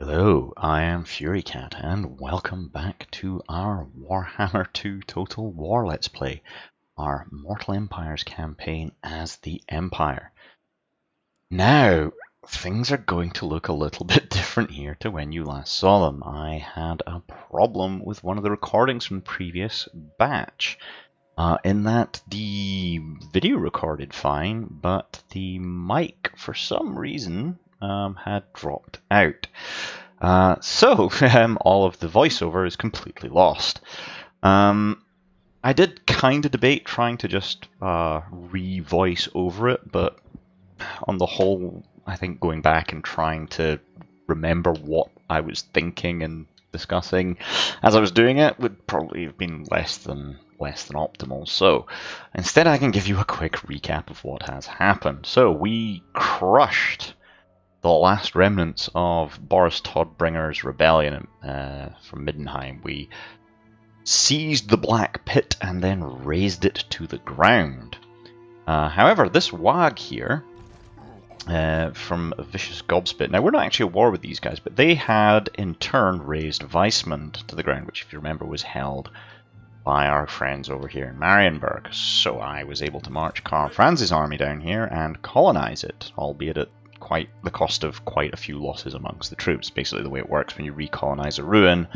Hello, I am Furycat, and welcome back to our Warhammer 2 Total War Let's Play, our Mortal Empires campaign as the Empire. Now, things are going to look a little bit different here to when you last saw them. I had a problem with one of the recordings from the previous batch, in that the video recorded fine, but the mic, for some reason, had dropped out. So all of the voiceover is completely lost. I did kind of debate trying to just re-voice over it, but on the whole, I think going back and trying to remember what I was thinking and discussing as I was doing it would probably have been less than optimal. So instead, I can give you a quick recap of what has happened. So we crushed the last remnants of Boris Todbringer's rebellion from Middenheim. We seized the Black Pit and then razed it to the ground. However, this wag here from Vicious Gobspit, now we're not actually at war with these guys, but they had in turn razed Weissmund to the ground, which if you remember was held by our friends over here in Marienburg. So I was able to march Karl Franz's army down here and colonize it, albeit at quite the cost of quite a few losses amongst the troops. Basically the way it works when you recolonize a ruin,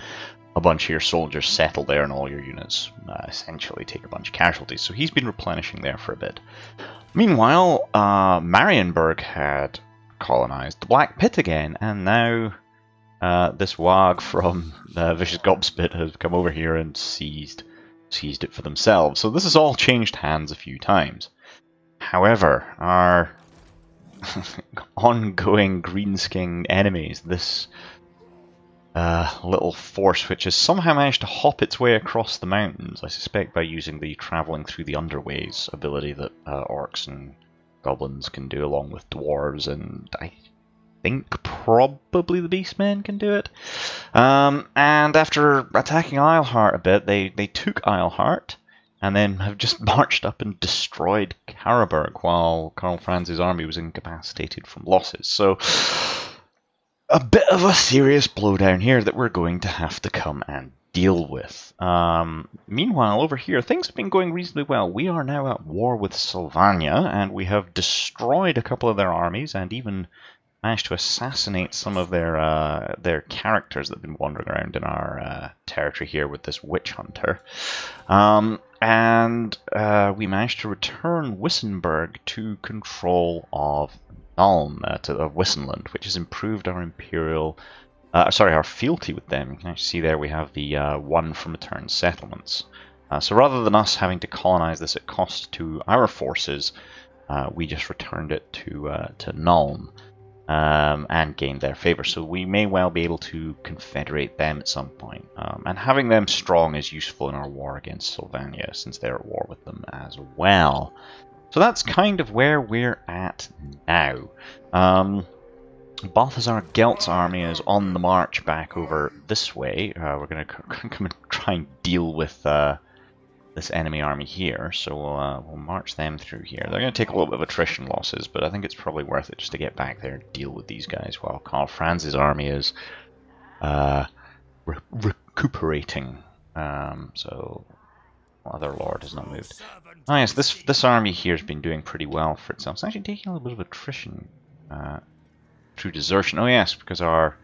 a bunch of your soldiers settle there and all your units essentially take a bunch of casualties. So he's been replenishing there for a bit. Meanwhile, Marienburg had colonized the Black Pit again, and now this wag from Vicious Gobspit has come over here and seized it for themselves. So this has all changed hands a few times. However, our ongoing green-skinned enemies, this little force which has somehow managed to hop its way across the mountains, I suspect by using the travelling through the underways ability that orcs and goblins can do along with dwarves, and I think probably the beastmen can do it. And after attacking Isleheart a bit, they took Isleheart, and then have just marched up and destroyed Karaberg while Karl Franz's army was incapacitated from losses. So a bit of a serious blowdown here that we're going to have to come and deal with. Meanwhile, over here, things have been going reasonably well. We are now at war with Sylvania, and we have destroyed a couple of their armies and even managed to assassinate some of their characters that have been wandering around in our territory here with this witch hunter. And we managed to return Wissenberg to control of Ulm, of Wissenland, which has improved our our fealty with them. You can actually see there we have the one from returned settlements. So rather than us having to colonize this at cost to our forces, we just returned it to Nuln. And gained their favor, so we may well be able to confederate them at some point. And having them strong is useful in our war against Sylvania, since they're at war with them as well. So that's kind of where we're at now. Balthazar Gelt's army is on the march back over this way. We're going to come and try and deal with this enemy army here, so we'll march them through here. They're going to take a little bit of attrition losses, but I think it's probably worth it just to get back there and deal with these guys while Karl Franz's army is recuperating. So other lord has not moved. Oh yes, this army here has been doing pretty well for itself. It's actually taking a little bit of attrition through desertion. Oh yes, because our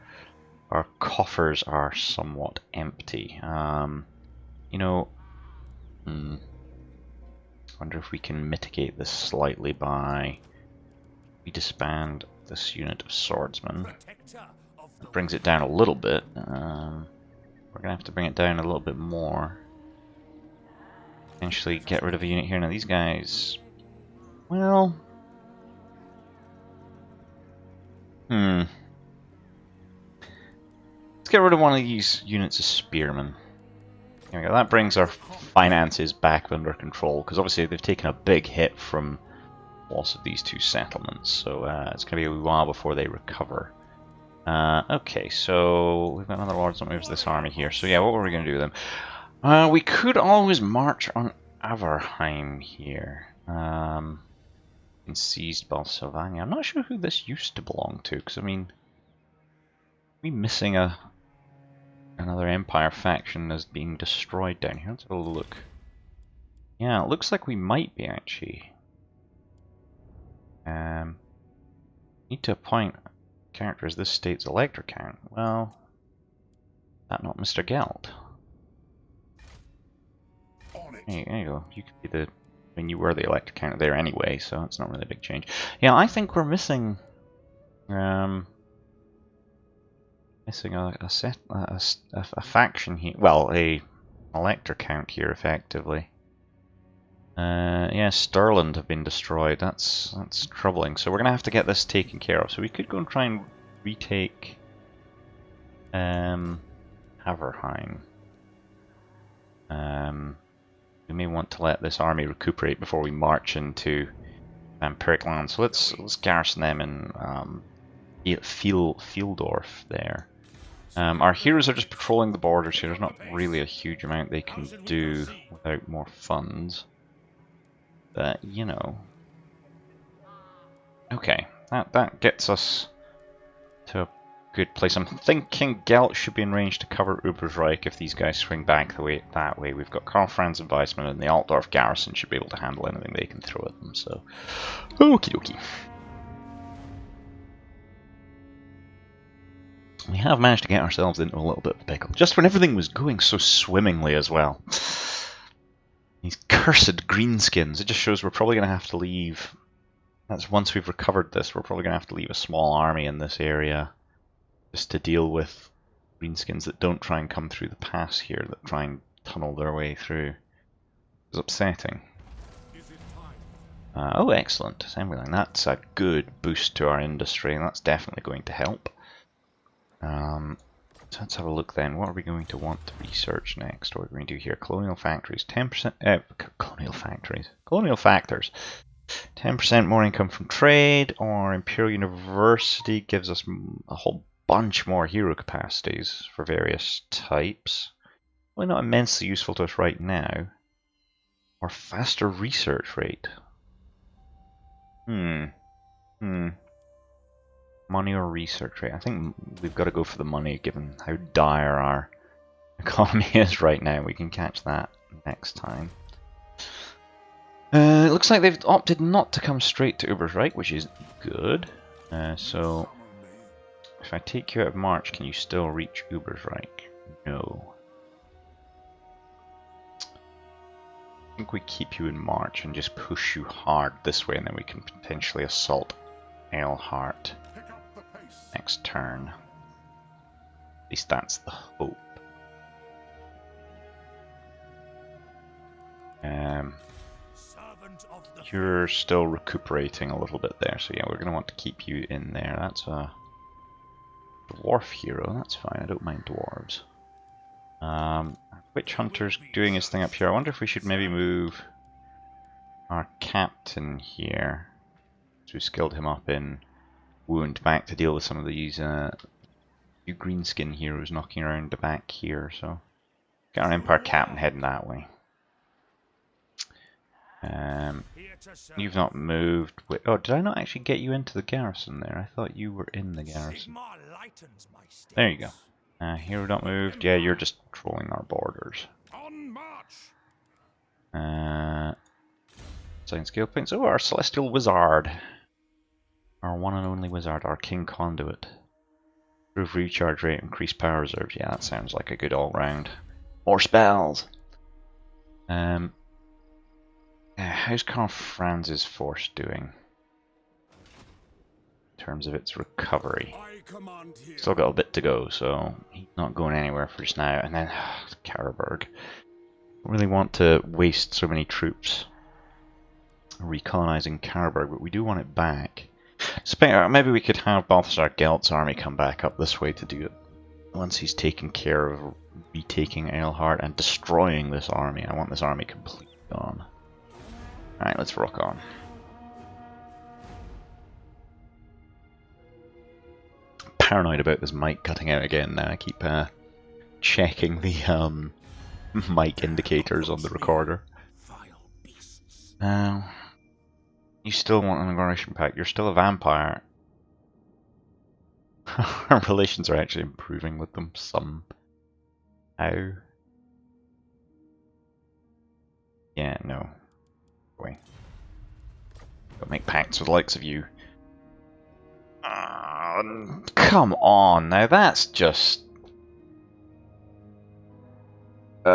coffers are somewhat empty. You know, wonder if we can mitigate this slightly by we disband this unit of swordsmen. It brings it down a little bit. We're gonna have to bring it down a little bit more. Potentially get rid of a unit here. Now these guys, well, let's get rid of one of these units of spearmen. There we go. That brings our finances back under control, because obviously they've taken a big hit from loss of these two settlements, so it's going to be a while before they recover. Okay, so we've got another Lord's not moves this army here, so yeah, what were we going to do with them? We could always march on Averheim here. And seized Sylvania. I'm not sure who this used to belong to, because I mean, we missing another Empire faction as being destroyed down here? Let's have a look. Yeah, it looks like we might be actually. Need to appoint characters this state's elector count. Well, that not Mr. Gelt. There you go. You could be the. I mean, you were the elector count there anyway, so it's not really a big change. Yeah, I think we're missing. Missing a faction here. Well, a elector count here, effectively. Yeah, Stirland have been destroyed. That's troubling. So we're gonna have to get this taken care of. So we could go and try and retake Haverheim. We may want to let this army recuperate before we march into Vampiric land. So let's garrison them in Fieldorf there. Our heroes are just patrolling the borders here. There's not really a huge amount they can do without more funds. But, you know. Okay, that gets us to a good place. I'm thinking Gelt should be in range to cover Ubersreich if these guys swing back that way. We've got Karl Franz and Weissman, and the Altdorf garrison should be able to handle anything they can throw at them, so okie dokie. We have managed to get ourselves into a little bit of a pickle, just when everything was going so swimmingly as well. These cursed greenskins, it just shows we're probably going to have to leave. That's once we've recovered this, we're probably going to have to leave a small army in this area just to deal with greenskins that don't try and come through the pass here, that try and tunnel their way through. It's upsetting. Oh, excellent. Assembly line. That's a good boost to our industry, and that's definitely going to help. So let's have a look then. What are we going to want to research next? What are we going to do here? Colonial factories. 10%. Colonial factories. Colonial factors. 10% more income from trade, or Imperial University gives us a whole bunch more hero capacities for various types. Probably not immensely useful to us right now. Or faster research rate. Money or research rate? I think we've got to go for the money, given how dire our economy is right now. We can catch that next time. It looks like they've opted not to come straight to Ubersreich, which is good. So, if I take you out of March, can you still reach Ubersreich? No. I think we keep you in March and just push you hard this way, and then we can potentially assault Eilhart next turn. At least that's the hope. You're still recuperating a little bit there, so yeah, we're going to want to keep you in there. That's a dwarf hero, that's fine, I don't mind dwarves. Witch Hunter's doing his thing up here. I wonder if we should maybe move our captain here. So we skilled him up in Wound back to deal with some of these new greenskin heroes knocking around the back here. So get our Empire captain heading that way. You've not moved. Oh, did I not actually get you into the garrison there? I thought you were in the garrison. There you go. Hero not moved. Yeah, you're just trolling our borders. Sign skill points. Oh, our celestial wizard. Our one and only wizard, our king conduit. Improve recharge rate, increase power reserves. Yeah, that sounds like a good all round. More spells. How's Karl Franz's force doing in terms of its recovery? Still got a bit to go, so he's not going anywhere for just now. And then Karlberg. Don't really want to waste so many troops recolonizing Karlberg, but we do want it back. Maybe we could have Balthasar Gelt's army come back up this way to do it once he's taken care of retaking Eilhart and destroying this army. I want this army completely gone. Alright, let's rock on. Paranoid about this mic cutting out again now. I keep checking the mic indicators on the recorder. You still want an aggression pack. You're still a vampire. Our relations are actually improving with them somehow. Yeah, no. Boy. Don't make pacts with the likes of you. Come on, now that's just... They're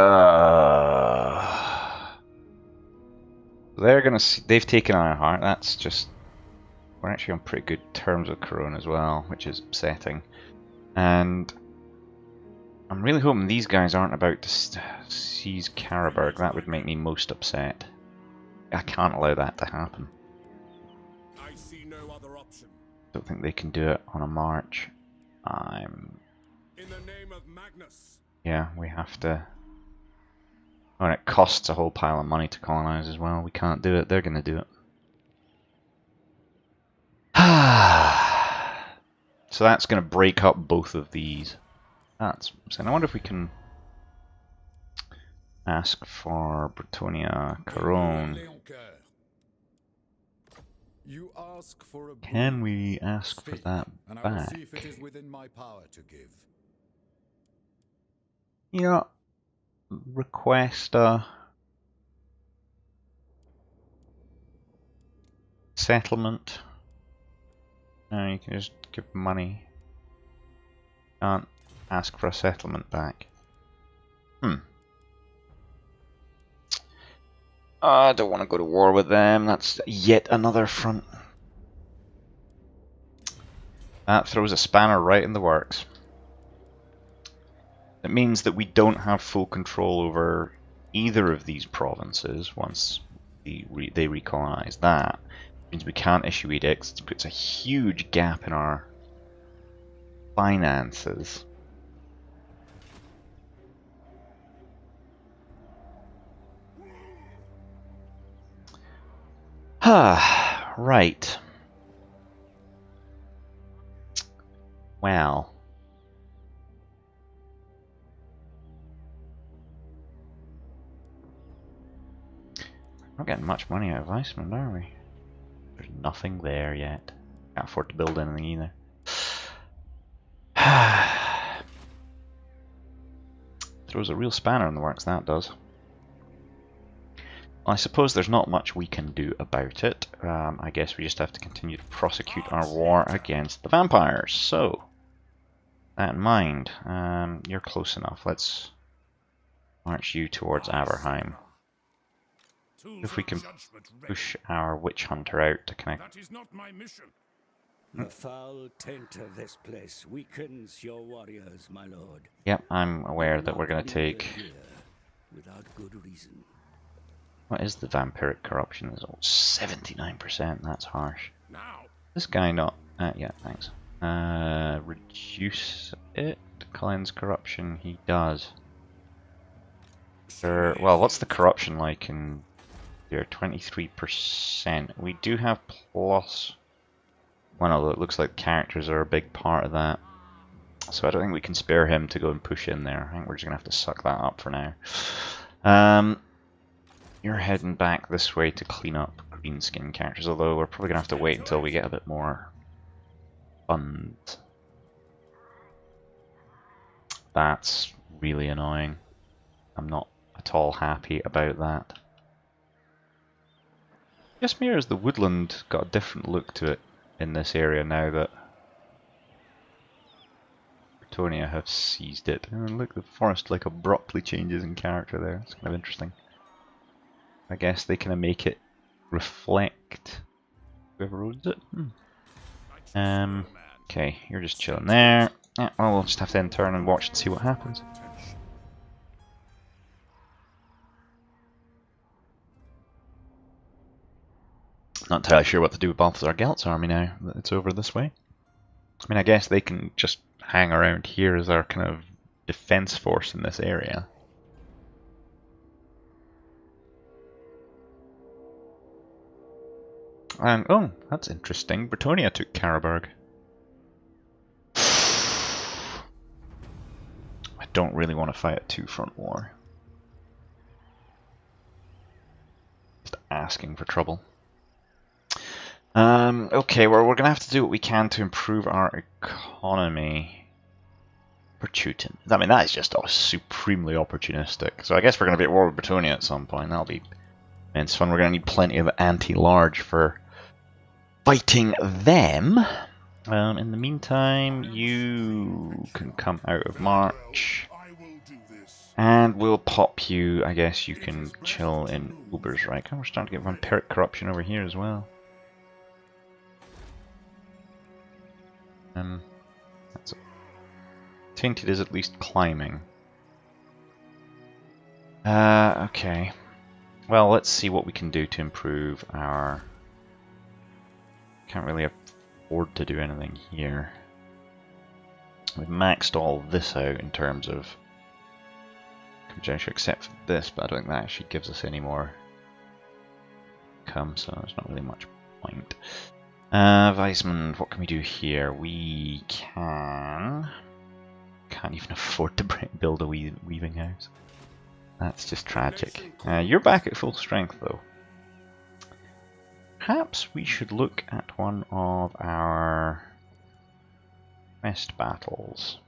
gonna see, they've taken Ironheart, that's just... We're actually on pretty good terms with Corona as well, which is upsetting. And I'm really hoping these guys aren't about to seize Karaberg. That would make me most upset. I can't allow that to happen. I see no other option. Don't think they can do it on a march. In the name of Magnus. Yeah, we have to... Oh, and it costs a whole pile of money to colonize as well. We can't do it. They're going to do it. So that's going to break up both of these. That's... So I wonder if we can ask for Brettonia, Caron. You ask for a Can we ask for that and I will back? see if it is within my power to give. You know, request a settlement. No, you can just give money. Can't ask for a settlement back. I don't want to go to war with them. That's yet another front. That throws a spanner right in the works. It means that we don't have full control over either of these provinces once they recolonize that. It means we can't issue edicts. It puts a huge gap in our finances. Right. Well. We're not getting much money out of Iceland, are we? There's nothing there yet. Can't afford to build anything either. Throws a real spanner in the works, that does. I suppose there's not much we can do about it. I guess we just have to continue to prosecute our war against the vampires. So, that in mind, you're close enough. Let's march you towards Aberheim. If we can push our witch hunter out to connect. That is not my mission. The foul taint of this place weakens your warriors, my lord. Yep, I'm aware that we're going to take... Without good reason. What is the vampiric corruption? It's 79%, that's harsh. Now. This guy not... yeah, thanks. Reduce it? Cleanse corruption, he does. Well, what's the corruption like in here? 23%. We do have plus... Well, no, it looks like characters are a big part of that. So I don't think we can spare him to go and push in there. I think we're just going to have to suck that up for now. You're heading back this way to clean up greenskin characters, although we're probably going to have to wait until we get a bit more funds. That's really annoying. I'm not at all happy about that. Just me, or has the woodland got a different look to it in this area now that Brettonia have seized it? And look, the forest like abruptly changes in character there. It's kind of interesting. I guess they kind of make it reflect whoever owns it. Okay, you're just chilling there. Yeah, well, we'll just have to then turn and watch and see what happens. Not entirely sure what to do with Balthazar Gelt's army now that it's over this way. I mean, I guess they can just hang around here as our kind of defense force in this area. And, oh, that's interesting. Brettonia took Karaberg. I don't really want to fight a two-front war. Just asking for trouble. Okay, well, we're gonna have to do what we can to improve our economy. Opportune. I mean, that is just supremely opportunistic. So I guess we're gonna be at war with Brettonia at some point. That'll be immense fun. We're gonna need plenty of anti-large for fighting them. In the meantime, you can come out of March. And we'll pop you, I guess you can chill in Ubers, right? We're starting to get vampiric corruption over here as well. That's Tainted is at least climbing. Okay. Well, let's see what we can do to improve our... Can't really afford to do anything here. We've maxed all this out in terms of conjecture, except for this, but I don't think that actually gives us any more income, so there's not really much point. Weisman, what can we do here? We can't even afford to build a weaving house. That's just tragic. You're back at full strength, though. Perhaps we should look at one of our quest battles.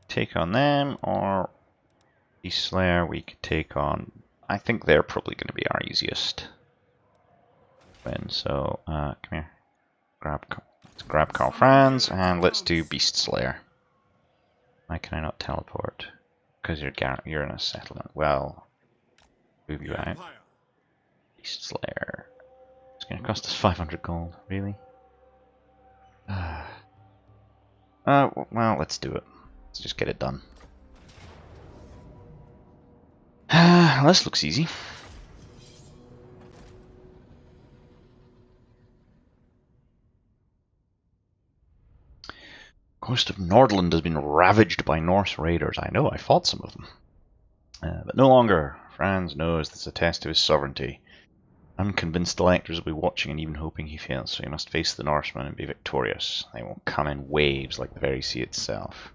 Take on them, or the Slayer we could take on. I think they're probably going to be our easiest win. So come here, let's grab Karl Franz and let's do Beast Slayer. Why can I not teleport? Because you're in a settlement. Well, move you out. Beast Slayer. It's going to cost us 500 gold. Really? Well, let's do it. Let's just get it done. This looks easy. Coast of Nordland has been ravaged by Norse raiders. I know, I fought some of them. But no longer. Franz knows this is a test of his sovereignty. Unconvinced electors will be watching and even hoping he fails, so he must face the Norsemen and be victorious. They won't come in waves like the very sea itself.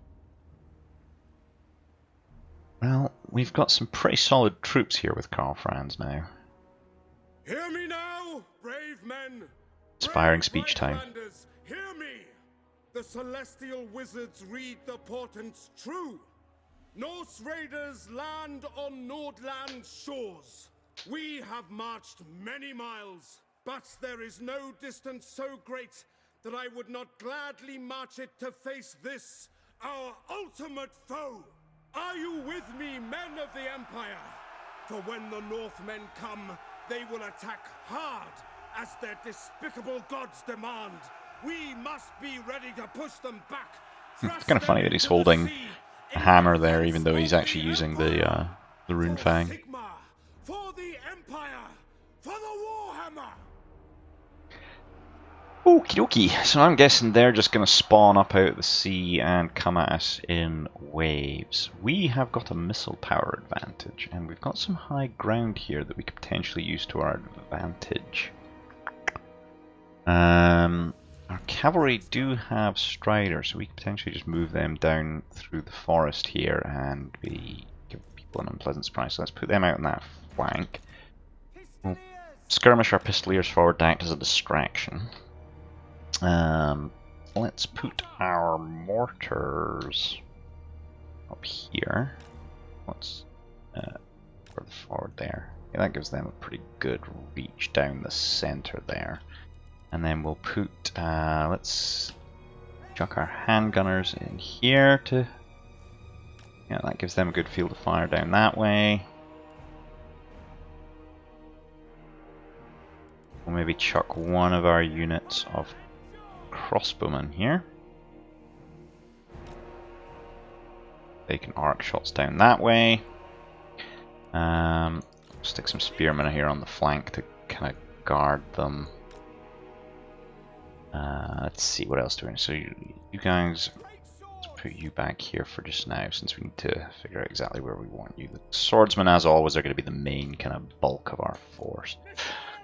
Well, we've got some pretty solid troops here with Karl Franz now. Hear me now, brave men. Inspiring speech time. Hear me. The celestial wizards read the portents true. Norse raiders land on Nordland's shores. We have marched many miles, but there is no distance so great that I would not gladly march it to face this, our ultimate foe. Are you with me, men of the Empire? For when the Northmen come, they will attack hard, as their despicable gods demand. We must be ready to push them back. It's kind of funny that he's holding a hammer there, even though he's actually using the rune fang. For the Empire, for the Warhammer. Okie dokie, so I'm guessing they're just going to spawn up out of the sea and come at us in waves. We have got a missile power advantage, and we've got some high ground here that we could potentially use to our advantage. Our cavalry do have striders, so we could potentially just move them down through the forest here and give people an unpleasant surprise. So let's put them out on that flank. We'll skirmish our pistoliers forward to act as a distraction. Let's put our mortars up here. What's further forward there? Yeah, that gives them a pretty good reach down the center there. And then we'll put, let's chuck our handgunners in here to, yeah, that gives them a good field of fire down that way. We'll maybe chuck one of our units of crossbowmen here. They can arc shots down that way. Stick some spearmen here on the flank to kind of guard them. Let's see, what else do we need? So you guys, let's put you back here for just now, since we need to figure out exactly where we want you. The swordsmen, as always, are going to be the main kind of bulk of our force.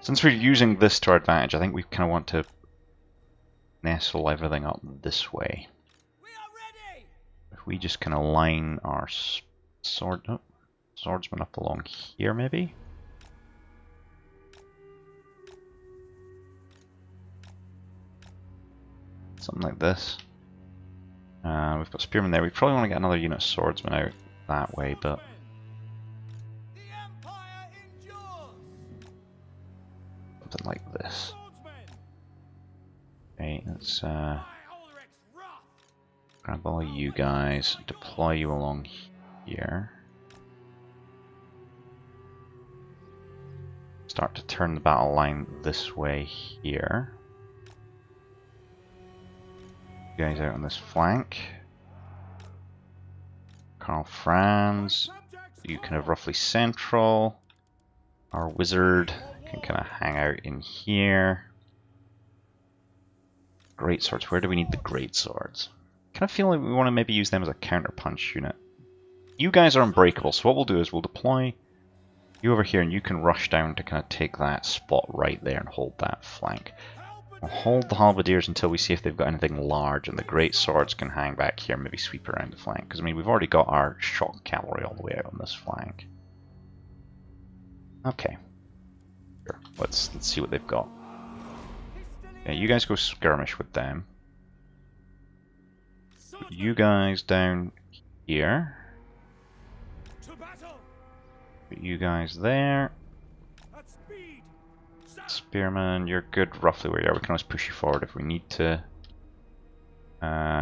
Since we're using this to our advantage, I think we kind of want to nestle everything up this way. We are we just kind of line our swordsman up along here, maybe? Something like this. We've got spearmen there. We probably want to get another unit of swordsmen out that way, but something like this. Okay, let's grab all you guys, deploy you along here. Start to turn the battle line this way here. You guys out on this flank. Karl Franz, you kind of roughly central. Our wizard can kind of hang out in here. Great swords, where do we need the great swords? Kind of feel like we want to maybe use them as a counterpunch unit. You guys are unbreakable, so what we'll do is we'll deploy you over here and you can rush down to kind of take that spot right there and hold that flank. We'll hold the halberdiers until we see if they've got anything large, and the great swords can hang back here and maybe sweep around the flank. Because I mean, we've already got our shock cavalry all the way out on this flank. Okay. Sure. Let's see what they've got. Yeah, you guys go skirmish with them. Put you guys down here. Put you guys there. Spearman, you're good roughly where you are. We can always push you forward if we need to.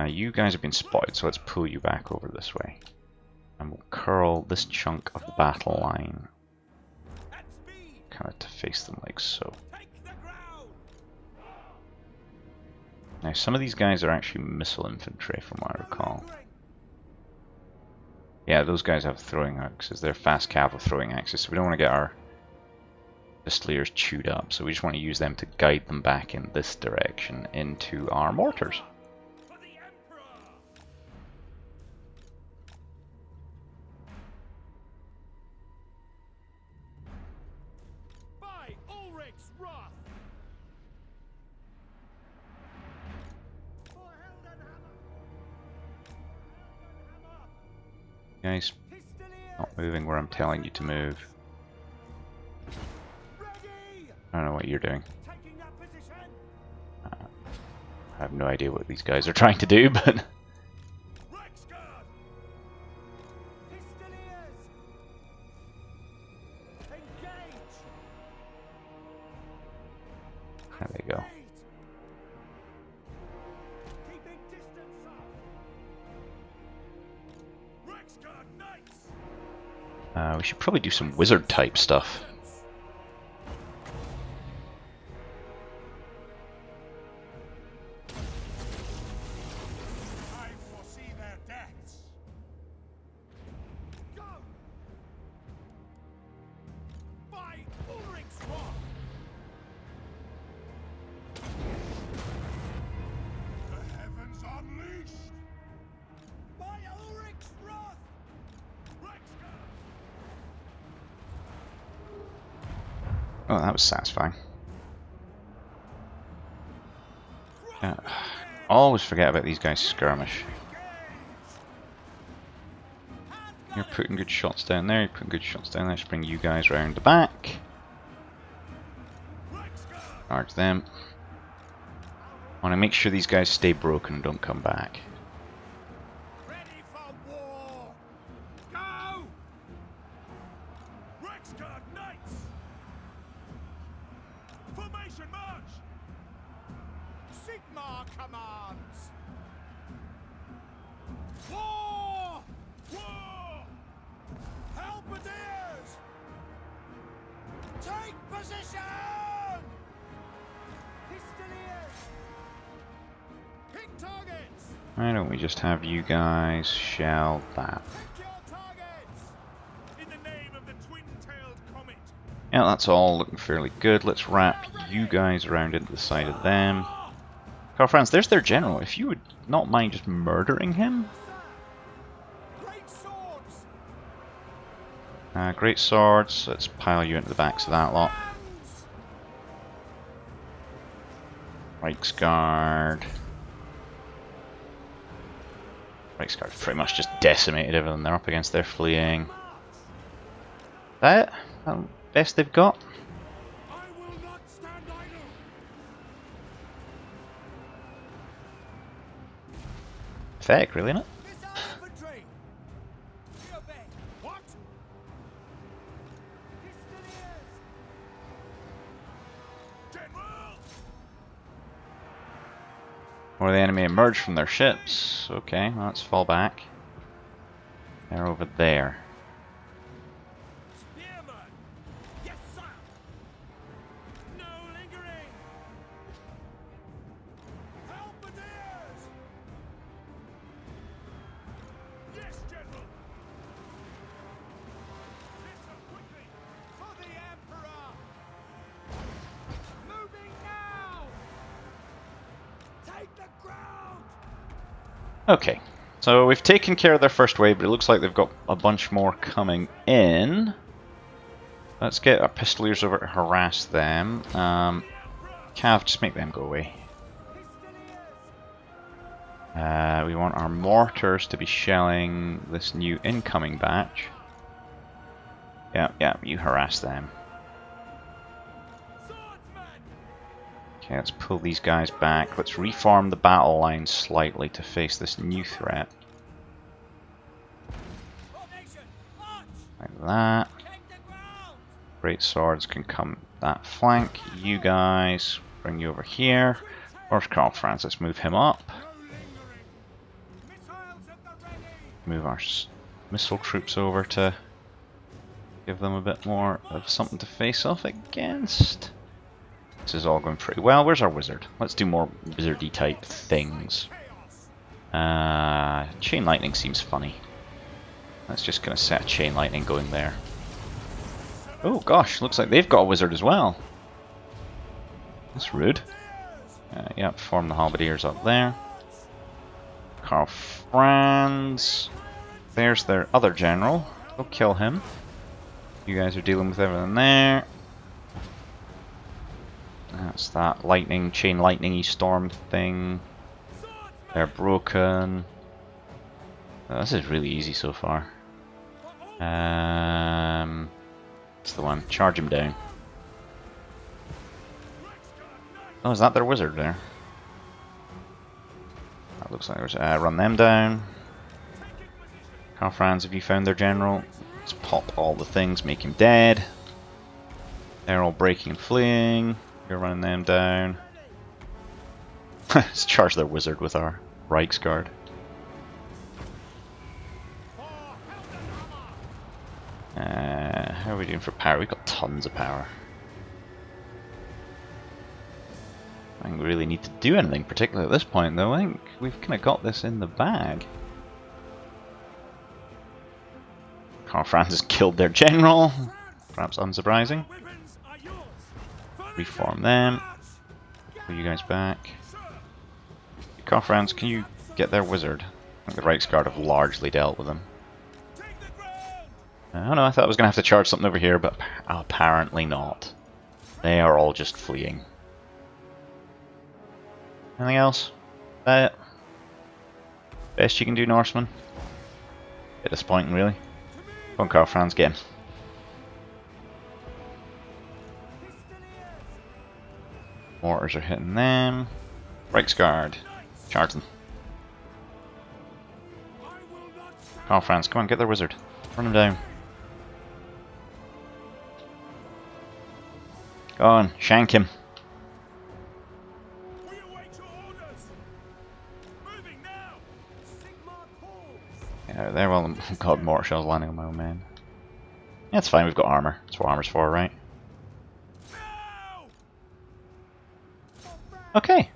You guys have been spotted, so let's pull you back over this way. And we'll curl this chunk of the battle line kind of to face them like so. Now some of these guys are actually missile infantry from what I recall. Yeah, those guys have throwing axes. They're fast cav with throwing axes, so we don't want to get our pistoliers chewed up, so we just want to use them to guide them back in this direction into our mortars. Guys, not moving where I'm telling you to move. I don't know what you're doing. I have no idea what these guys are trying to do, but there they go. We should probably do some wizard type stuff. Oh, that was satisfying. Yeah. Always forget about these guys skirmish. You're putting good shots down there, you're putting good shots down there. Let's bring you guys around the back. Charge them. I want to make sure these guys stay broken and don't come back. Why don't we just have you guys shell that? Yeah, that's all looking fairly good. Let's wrap you guys around into the side of them. Karl Franz, there's their general. If you would not mind just murdering him. Great swords. Let's pile you into the backs of that lot. Reichsguard. Reichsguard pretty much just decimated everything they're up against. They're fleeing. That it? Best they've got? I will not stand idle. Pathetic, really, isn't it? Missile infantry. We obey. What? Pistoliers. General. Or the enemy emerge from their ships. Okay, well, let's fall back. They're over there. Spearman. Yes, sir. No lingering. Halberdiers. Yes, General. Listen quickly. For the Emperor. Moving now. Take the ground. Okay, so we've taken care of their first wave, but it looks like they've got a bunch more coming in. Let's get our pistoliers over to harass them. Cav, just make them go away. We want our mortars to be shelling this new incoming batch. Yeah, you harass them. Okay, let's pull these guys back. Let's reform the battle line slightly to face this new threat. Like that. Great swords can come that flank. You guys, bring you over here. Where's Karl Franz? Let's move him up. Move our missile troops over to give them a bit more of something to face off against. This is all going pretty well. Where's our wizard? Let's do more wizardy type things. Chain lightning seems funny. Let's just gonna set chain lightning going there. Oh gosh, looks like they've got a wizard as well. That's rude. Yep, form the halberdiers up there. Karl Franz. There's their other general. Go kill him. You guys are dealing with everything there. That's that lightning, chain lightning-y storm thing. They're broken. This is really easy so far. That's the one. Charge him down. Oh, is that their wizard there? That looks like there's. Run them down. Karl Franz, have you found their general? Let's pop all the things, make him dead. They're all breaking and fleeing. We're running them down. Let's charge their wizard with our Reichsguard. How are we doing for power? We've got tons of power. I don't think we really need to do anything particularly at this point though. I think we've kind of got this in the bag. Karl Franz has killed their general. Perhaps unsurprising. Reform them. Pull you guys back. Karl Franz, can you get their wizard? I think the Reichsguard have largely dealt with them. Oh no, I thought I was going to have to charge something over here, but apparently not. They are all just fleeing. Anything else? That it? Best you can do, Norseman? Bit disappointing, really. Come on, Karl Franz, get him. Mortars are hitting them. Reichsguard, charge them. Karl Franz, come on, get their wizard. Run him down. Go on, shank him. Yeah, there, well, God, mortar shells landing on my own man. Yeah, it's fine, we've got armor. That's what armor's for, right? Okay.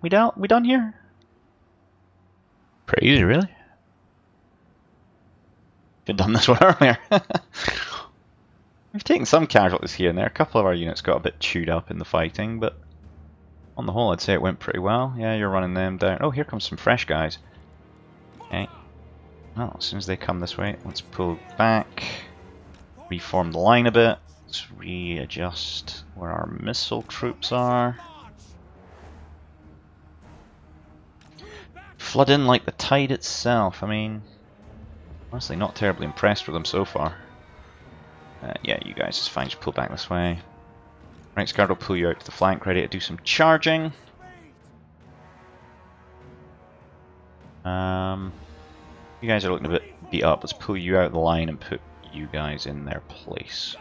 We done here? Pretty easy, really. Could have done this one earlier. We've taken some casualties here and there. A couple of our units got a bit chewed up in the fighting, but on the whole, I'd say it went pretty well. Yeah, you're running them down. Oh, here comes some fresh guys. Okay. Well, as soon as they come this way, let's pull back, reform the line a bit. Let's readjust where our missile troops are. flood in like the tide itself. I mean, honestly, not terribly impressed with them so far. Yeah, you guys, it's fine. Just pull back this way. Right, Guard will pull you out to the flank, ready to do some charging. You guys are looking a bit beat up. Let's pull you out of the line and put you guys in their place.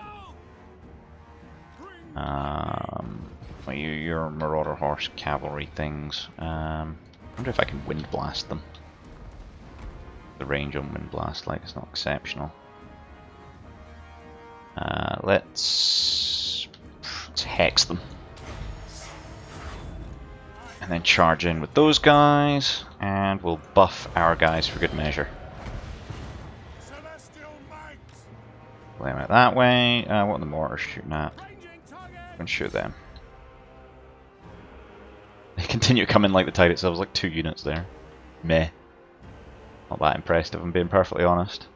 Well, your Marauder Horse cavalry things. I wonder if I can Wind Blast them. The range on Wind Blast, like, it's not exceptional. Let's hex them. And then charge in with those guys, and we'll buff our guys for good measure. Pull them out that way. What are the mortars shooting at? I'm going to shoot them. They continue to come in like the tide itself. There's like 2 units there. Meh. Not that impressed if I'm being perfectly honest.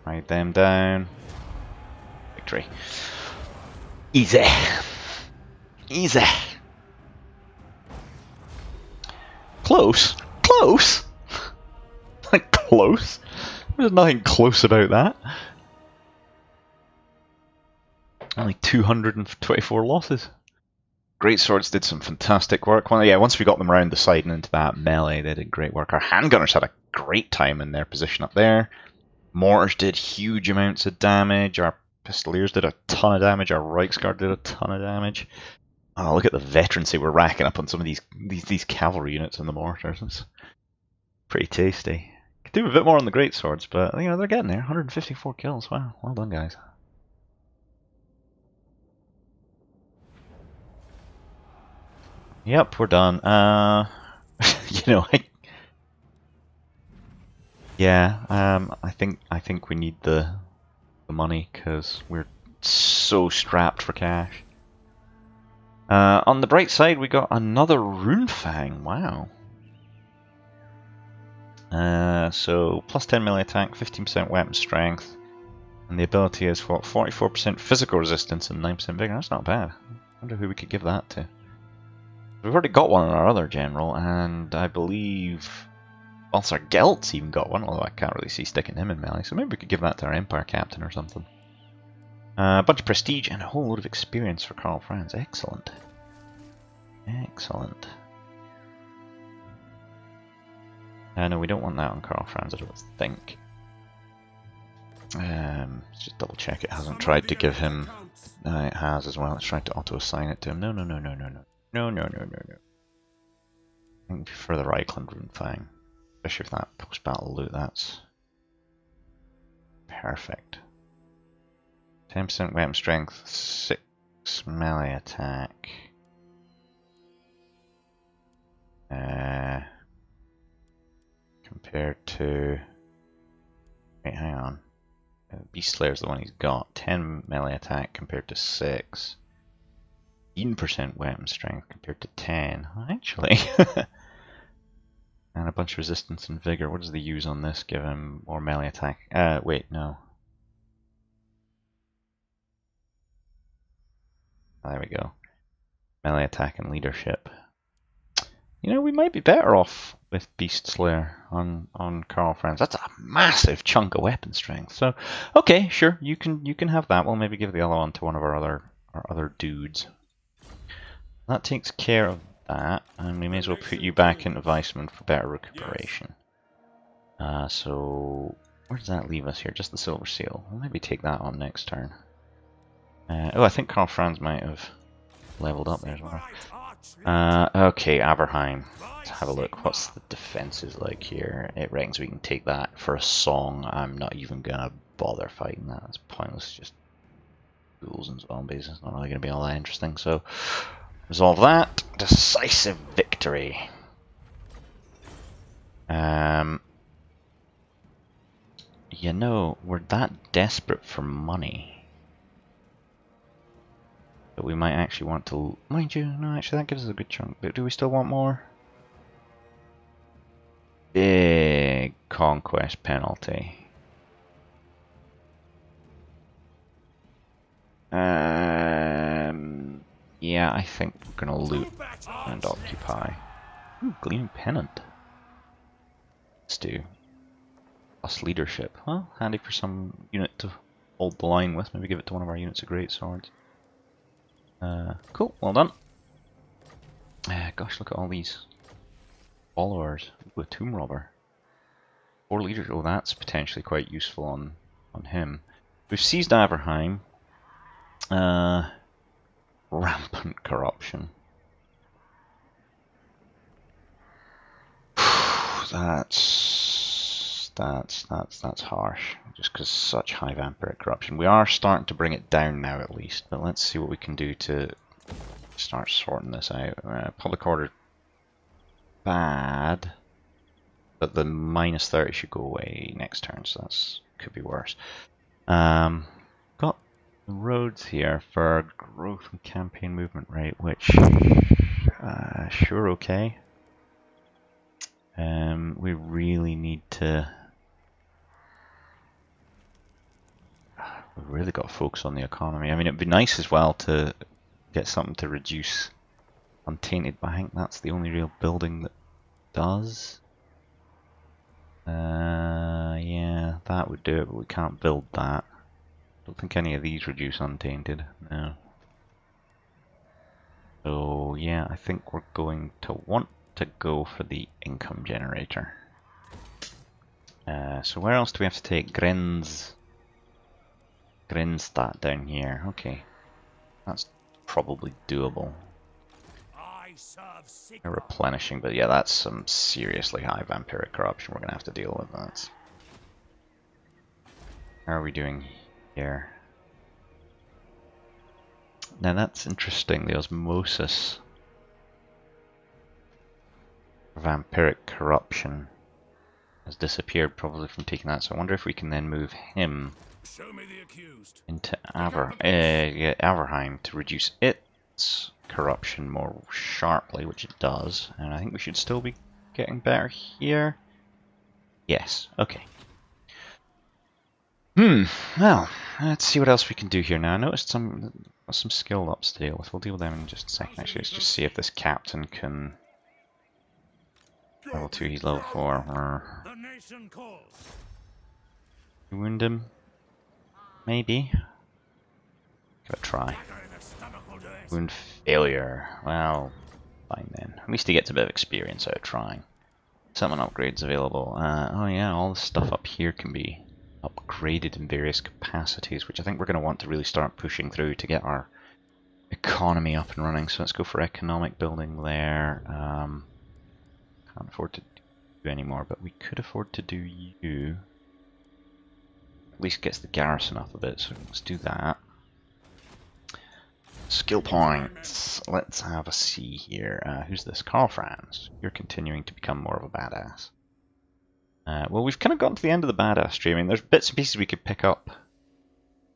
Ride them down. Victory. Easy. Easy. Close? Close? Like close? There's nothing close about that. Only 224 losses. Great Swords did some fantastic work. Well, yeah, once we got them around the side and into that melee, they did great work. Our handgunners had a great time in their position up there. Mortars did huge amounts of damage. Our Pistoliers did a ton of damage. Our Reichsguard did a ton of damage. Oh, look at the veterancy we're racking up on some of these cavalry units in the mortars. It's pretty tasty. Could do a bit more on the Great Swords, but you know they're getting there. 154 kills. Wow, well done, guys. Yep, we're done. You know, I think we need the money because we're so strapped for cash. On the bright side, we got another Runefang. Wow. So plus 10 melee attack, 15% weapon strength, and the ability is what, 44% physical resistance and 9% vigor. That's not bad. I wonder who we could give that to. We've already got one on our other general, and I believe also Gelt's even got one, although I can't really see sticking him in melee, so maybe we could give that to our Empire Captain or something. A bunch of prestige and a whole load of experience for Karl Franz. Excellent. Excellent. No, we don't want that on Karl Franz, I don't think. Let's just double check it hasn't tried to give him... it has as well. It's tried to auto-assign it to him. No. I think for the Reichland Runefang. Especially with that post-battle loot, that's... perfect. 10% weapon strength, 6 melee attack. Compared to... wait, hang on. Beast Slayer's the one he's got. 10 melee attack compared to 6. 15% weapon strength compared to 10. Actually. And a bunch of resistance and vigor. What does the use on this give him? More melee attack. Wait, no. There we go. Melee attack and leadership. You know, we might be better off with Beast Slayer on Karl Franz. That's a massive chunk of weapon strength. So, okay, sure, you can have that. We'll maybe give the other one to one of our other dudes. That takes care of that, and we may as well put you back into Weissman for better recuperation. So, where does that leave us here? Just the Silver Seal. We'll maybe take that on next turn. Oh, I think Karl Franz might have leveled up there as well. Okay, Aberheim. Let's have a look. What's the defenses like here? It reckons we can take that for a song. I'm not even gonna bother fighting that. It's pointless. Just ghouls and zombies. It's not really gonna be all that interesting. So, resolve that. Decisive victory. You know, we're that desperate for money that we might actually want to... mind you, no, actually that gives us a good chunk. But do we still want more? Big conquest penalty. Yeah, I think we're gonna loot and occupy. Ooh, Gleaming Pennant. Let's do plus leadership. Well, handy for some unit to hold the line with. Maybe give it to one of our units of great swords. Cool, well done. Gosh, look at all these followers. Ooh, a tomb robber. 4 leaders. Oh, that's potentially quite useful on him. We've seized Averheim. Rampant corruption. That's harsh. Just because such high vampiric corruption. We are starting to bring it down now, at least. But let's see what we can do to start sorting this out. Public order bad, but the -30 should go away next turn, so that's could be worse. Got the roads here for growth and campaign movement rate, which sure okay. We really need to. We've really got to focus on the economy. I mean, it'd be nice as well to get something to reduce Untainted, but I think that's the only real building that does. Yeah, that would do it, but we can't build that. Don't think any of these reduce Untainted, no. So yeah, I think we're going to want to go for the income generator. So where else do we have to take? Grenstad down here. Okay, that's probably doable. They're replenishing, but yeah, that's some seriously high vampiric corruption we're going to have to deal with. That. How are we doing here? Now that's interesting, the osmosis. Vampiric corruption has disappeared probably from taking that, so I wonder if we can then move him into Averheim to reduce its corruption more sharply, which it does, and I think we should still be getting better here. Yes, okay. Well, let's see what else we can do here now. I noticed some skill ups to deal with. We'll deal with them in just a second. Actually, let's just see if this captain can. Level 2, he's level 4. Wound him? Maybe. Give it a try. Wound failure. Well, fine then. At least he gets a bit of experience out of trying. Summon upgrades available. Oh yeah, all the stuff up here can be upgraded in various capacities, which I think we're going to want to really start pushing through to get our economy up and running. So let's go for economic building there. Can't afford to do any more, but we could afford to do you. At least gets the garrison up a bit, so let's do that. Skill points. Let's have a see here. Who's this? Karl Franz. You're continuing to become more of a badass. Well, we've kind of gotten to the end of the badass tree. I mean, there's bits and pieces we could pick up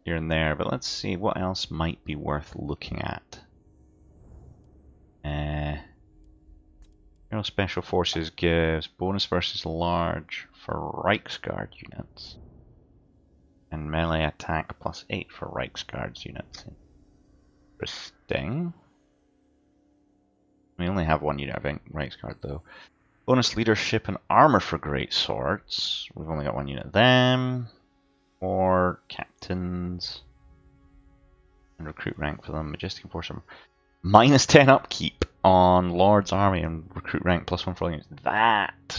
here and there, but let's see what else might be worth looking at. Special Forces gives bonus versus large for Reichsguard units. And melee attack +8 for Reichsguards units. Interesting. We only have one unit of Reichsguard though. Bonus leadership and armor for great swords. We've only got one unit of them. 4 captains. And recruit rank for them. Majestic Enforcer. -10 upkeep on Lord's Army and recruit rank +1 for all units. That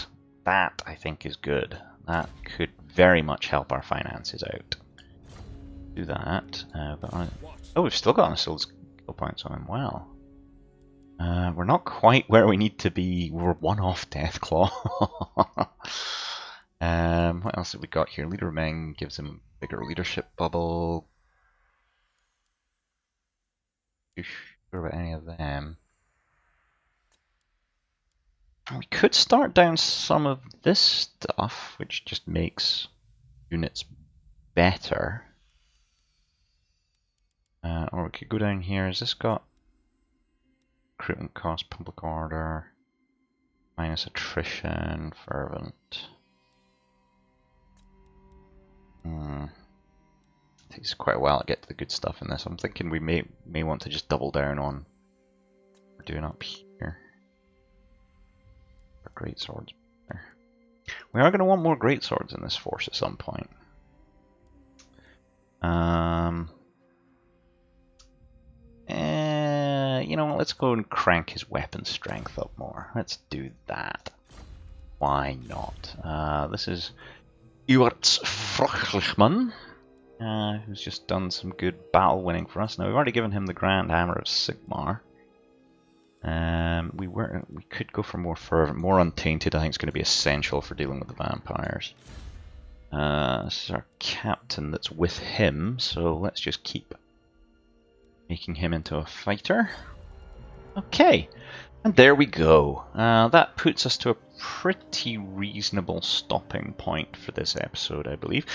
I think is good. That could very much help our finances out. Do that. Oh, we've still got skill points on him. Wow. We're not quite where we need to be. We're 1 off Deathclaw. What else have we got here? Leader of Men gives him bigger leadership bubble. You sure about any of them? We could start down some of this stuff, which just makes units better. Or we could go down here. Has this got recruitment cost, public order, minus attrition, fervent? It takes quite a while to get to the good stuff in this. I'm thinking we may want to just double down on what we're doing up here. great swords. We are going to want more great swords in this force at some point. You know, let's go and crank his weapon strength up more. Let's do that. Why not? This is Uartsfruchlichman, who's just done some good battle winning for us. Now we've already given him the Grand Hammer of Sigmar. We could go for more fervent, more untainted. I think it's going to be essential for dealing with the vampires. This is our captain that's with him, so let's just keep making him into a fighter. Okay, and there we go. That puts us to a pretty reasonable stopping point for this episode, I believe.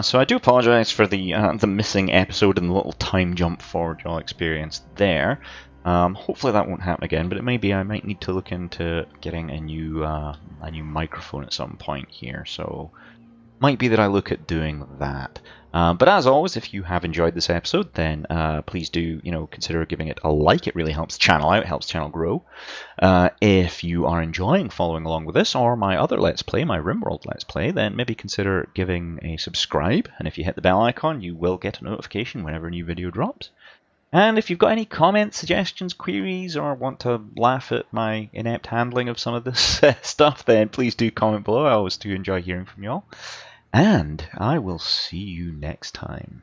So I do apologise for the missing episode and the little time jump forward y'all experienced there. Hopefully that won't happen again, but it may be. I might need to look into getting a new microphone at some point here, so might be that I look at doing that. But as always, if you have enjoyed this episode, then please do, consider giving it a like. It really helps the channel out, it helps the channel grow. If you are enjoying following along with this or my other Let's Play, my RimWorld Let's Play, then maybe consider giving a subscribe. And if you hit the bell icon, you will get a notification whenever a new video drops. And if you've got any comments, suggestions, queries, or want to laugh at my inept handling of some of this stuff, then please do comment below. I always do enjoy hearing from y'all. And I will see you next time.